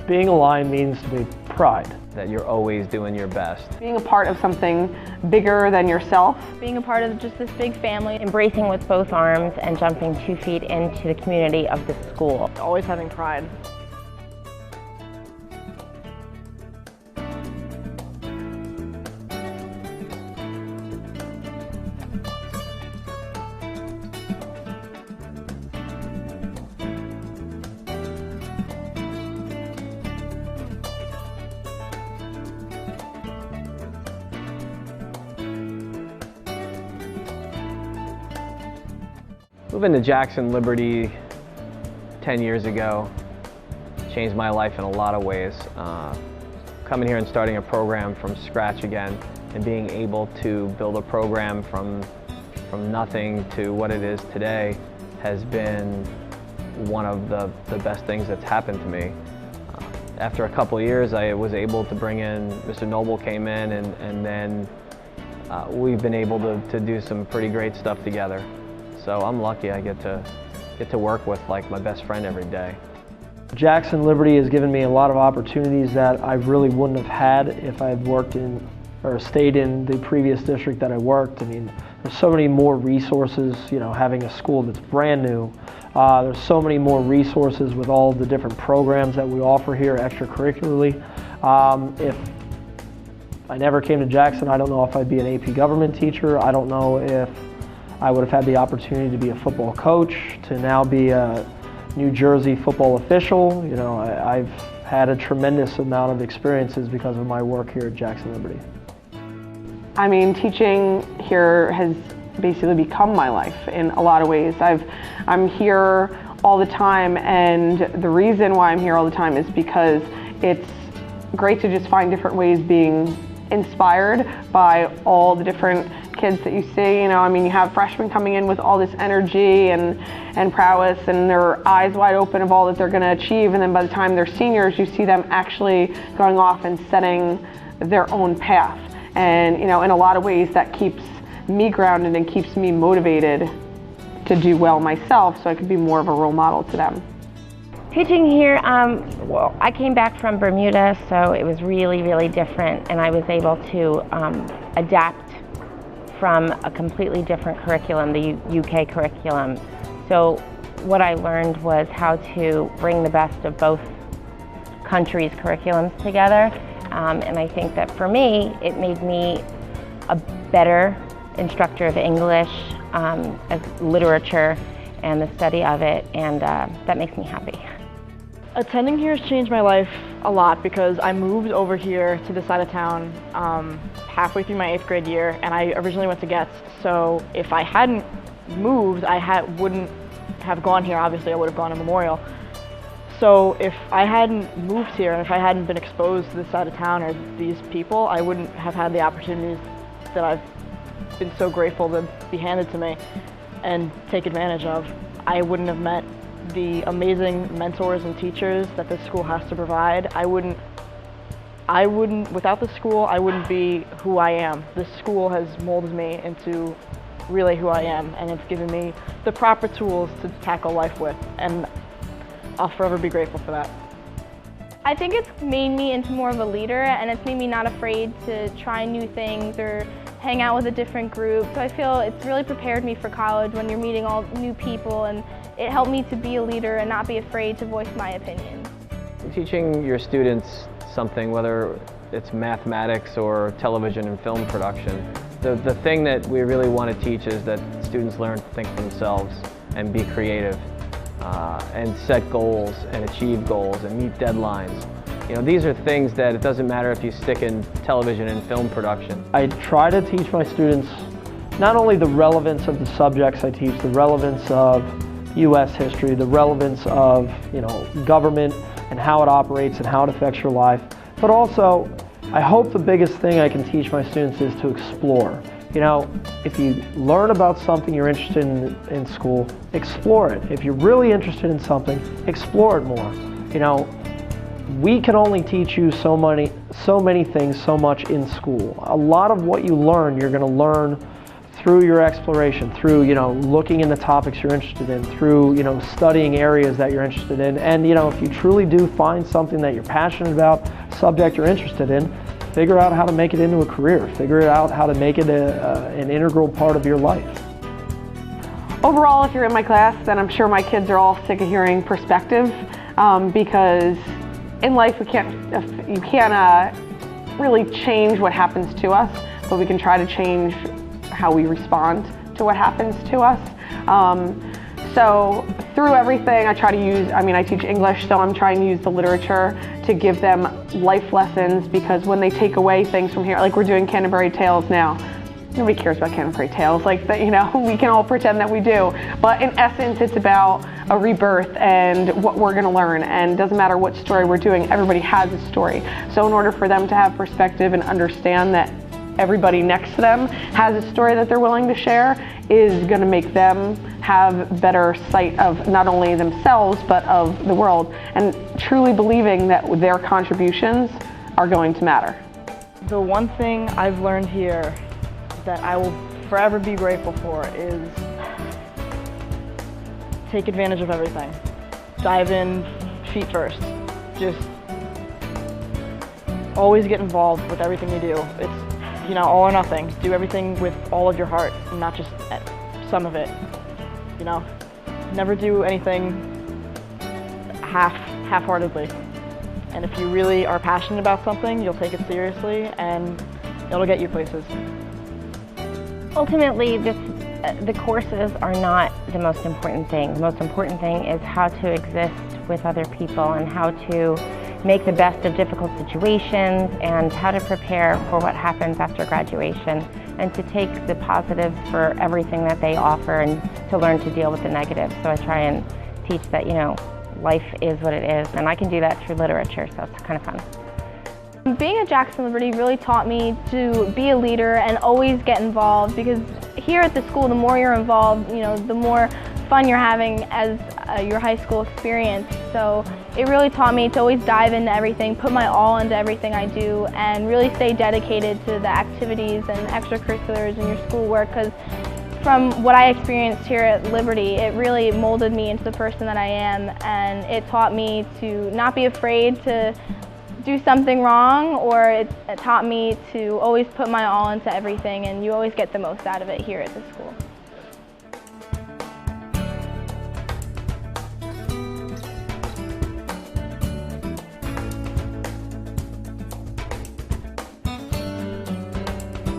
Being a Lion means to be pride. That you're always doing your best. Being a part of something bigger than yourself. Being a part of just this big family. Embracing with both arms and jumping 2 feet into the community of the school. Always having pride. Moving to Jackson Liberty 10 years ago changed my life in a lot of ways. Coming here and starting a program from scratch again and being able to build a program from nothing to what it is today has been one of the best things that's happened to me. After a couple of years, I was able to bring in, Mr. Noble came in, and then we've been able to do some pretty great stuff together. So I'm lucky I get to work with like my best friend every day. Jackson Liberty has given me a lot of opportunities that I really wouldn't have had if I had worked in or stayed in the previous district that I worked. I mean, there's so many more resources, you know, having a school that's brand new. There's so many more resources with all the different programs that we offer here extracurricularly. If I never came to Jackson, I don't know if I'd be an AP government teacher. I don't know if I would have had the opportunity to be a football coach, to now be a New Jersey football official. You know, I've had a tremendous amount of experiences because of my work here at Jackson Liberty. I mean, teaching here has basically become my life in a lot of ways. I'm here all the time, and the reason why I'm here all the time is because it's great to just find different ways being inspired by all the different kids that you see. You know, I mean, you have freshmen coming in with all this energy and prowess, and their eyes wide open of all that they're going to achieve, and then by the time they're seniors, you see them actually going off and setting their own path. And, you know, in a lot of ways that keeps me grounded and keeps me motivated to do well myself, so I could be more of a role model to them. Teaching here, well, I came back from Bermuda, so it was really, really different, and I was able to adapt from a completely different curriculum, the UK curriculum. So what I learned was how to bring the best of both countries' curriculums together, and I think that for me, it made me a better instructor of English, as literature, and the study of it, and that makes me happy. Attending here has changed my life a lot because I moved over here to this side of town halfway through my 8th grade year, and I originally went to Getz. So if I hadn't moved, wouldn't have gone here. Obviously, I would have gone to Memorial. So if I hadn't moved here and if I hadn't been exposed to this side of town or these people, I wouldn't have had the opportunities that I've been so grateful to be handed to me and take advantage of. I wouldn't have met the amazing mentors and teachers that this school has to provide. Without the school, I wouldn't be who I am. This school has molded me into really who I am, and it's given me the proper tools to tackle life with, and I'll forever be grateful for that. I think it's made me into more of a leader, and it's made me not afraid to try new things or hang out with a different group. So I feel it's really prepared me for college when you're meeting all new people, and it helped me to be a leader and not be afraid to voice my opinion. Teaching your students something, whether it's mathematics or television and film production, the thing that we really want to teach is that students learn to think for themselves and be creative and set goals and achieve goals and meet deadlines. You know, these are things that it doesn't matter if you stick in television and film production. I try to teach my students not only the relevance of the subjects I teach, the relevance of U.S. history, the relevance of, you know, government and how it operates and how it affects your life, but also I hope the biggest thing I can teach my students is to explore. You know, if you learn about something you're interested in school, explore it. If you're really interested in something, explore it more. You know, we can only teach you so many things so much in school. A lot of what you learn, you're going to learn through your exploration, through, looking into topics you're interested in, through, studying areas that you're interested in. And, if you truly do find something that you're passionate about, subject you're interested in, figure out how to make it into a career. Figure out how to make it an integral part of your life. Overall, if you're in my class, then I'm sure my kids are all sick of hearing perspective, because in life you can't really change what happens to us, but we can try to change how we respond to what happens to us. So through everything, I try to use, I teach English, so I'm trying to use the literature to give them life lessons, because when they take away things from here, like we're doing Canterbury Tales now, nobody cares about Canterbury Tales, like that, we can all pretend that we do. But in essence, it's about a rebirth and what we're gonna learn. And it doesn't matter what story we're doing, everybody has a story. So in order for them to have perspective and understand that everybody next to them has a story that they're willing to share, is gonna make them have better sight of not only themselves, but of the world, and truly believing that their contributions are going to matter. The one thing I've learned here that I will forever be grateful for is take advantage of everything. Dive in feet first. Just always get involved with everything you do. It's, all or nothing. Do everything with all of your heart, and not just some of it. Never do anything half-heartedly. And if you really are passionate about something, you'll take it seriously, and it'll get you places. Ultimately, the courses are not the most important thing. The most important thing is how to exist with other people and how to make the best of difficult situations and how to prepare for what happens after graduation, and to take the positives for everything that they offer and to learn to deal with the negatives. So I try and teach that, life is what it is, and I can do that through literature, so it's kind of fun. Being at Jackson Liberty really taught me to be a leader and always get involved, because here at the school, the more you're involved, the more fun you're having as your high school experience. So it really taught me to always dive into everything, put my all into everything I do, and really stay dedicated to the activities and extracurriculars and your schoolwork, because from what I experienced here at Liberty, it really molded me into the person that I am, and it taught me to not be afraid to do something wrong, or it taught me to always put my all into everything, and you always get the most out of it here at the school.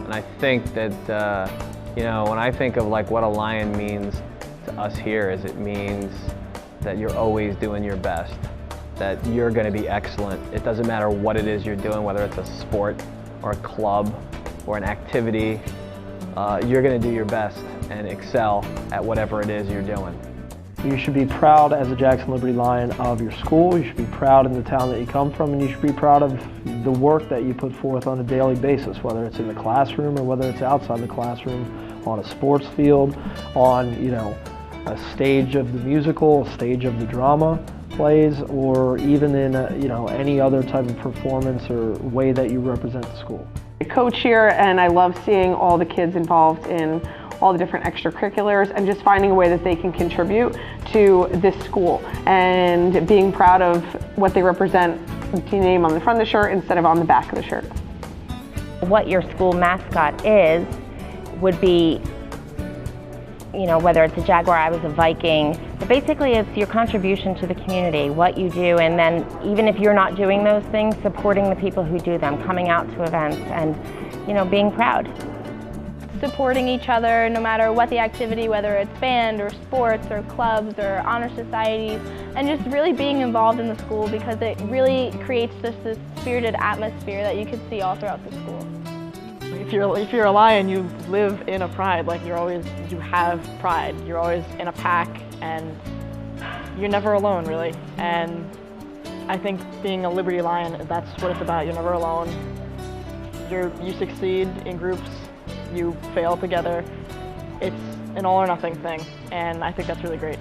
And I think that, when I think of what a lion means to us here, is it means that you're always doing your best, that you're going to be excellent. It doesn't matter what it is you're doing, whether it's a sport or a club or an activity, you're going to do your best and excel at whatever it is you're doing. You should be proud as a Jackson Liberty Lion of your school. You should be proud in the town that you come from, and you should be proud of the work that you put forth on a daily basis, whether it's in the classroom or whether it's outside the classroom, on a sports field, on a stage of the musical, a stage of the drama plays, or even in any other type of performance or way that you represent the school. I coach here, and I love seeing all the kids involved in all the different extracurriculars and just finding a way that they can contribute to this school, and being proud of what they represent, the name on the front of the shirt instead of on the back of the shirt. What your school mascot would be, whether it's a Jaguar, I was a Viking, but basically it's your contribution to the community, what you do, and then even if you're not doing those things, supporting the people who do them, coming out to events, and being proud. Supporting each other no matter what the activity, whether it's band or sports or clubs or honor societies, and just really being involved in the school, because it really creates just this spirited atmosphere that you can see all throughout the school. If you're a lion, you live in a pride. You have pride. You're always in a pack, and you're never alone, really. And I think being a Liberty Lion, that's what it's about. You're never alone. You succeed in groups. You fail together. It's an all or nothing thing, and I think that's really great.